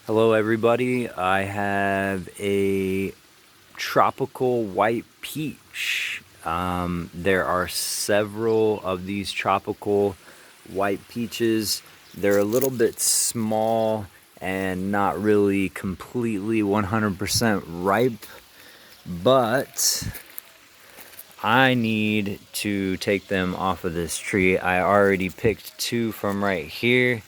Hello everybody, I have a tropical white peach. There are several of these tropical white peaches. They're a little bit small and not really completely 100% ripe, but I need to take them off of this tree. I already picked two from right here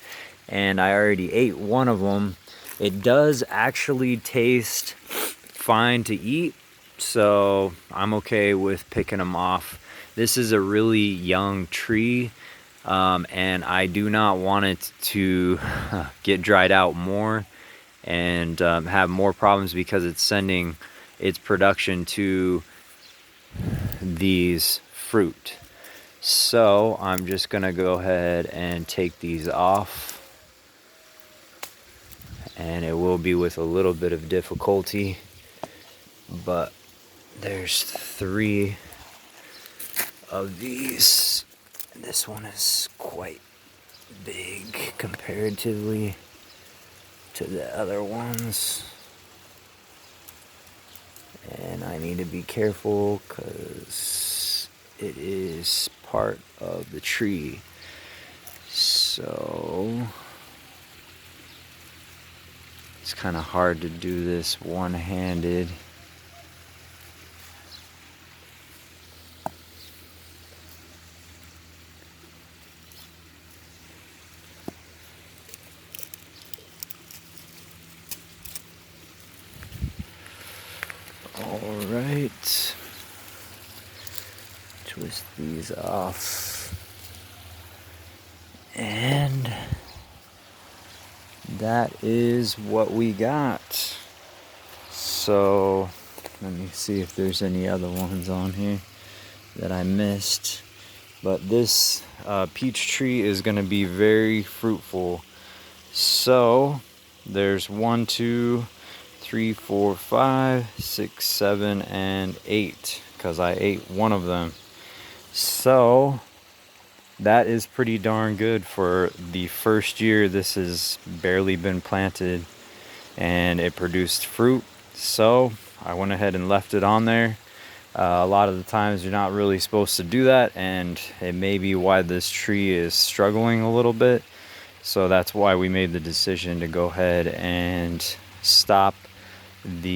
and I already ate one of them. It does actually taste fine to eat, so I'm okay with picking them off. This is a really young tree, and I do not want it to get dried out more and have more problems because it's sending its production to these fruit. So I'm just gonna go ahead and take these off, and it will be with a little bit of difficulty, but there's 3 of these. This one is quite big comparatively to the other ones, and I need to be careful because it is part of the tree. So it's kind of hard to do this one-handed. All right, twist these off, and that is what we got. So let me see if there's any other ones on here that I missed. But this peach tree is going to be very fruitful. So there's 1, 2, 3, 4, 5, 6, 7, and 8 because I ate one of them. So that is pretty darn good for the first year this has barely been planted and it produced fruit. So I went ahead and left it on there. A lot of the times you're not really supposed to do that, and it may be why this tree is struggling a little bit. So that's why we made the decision to go ahead and stop the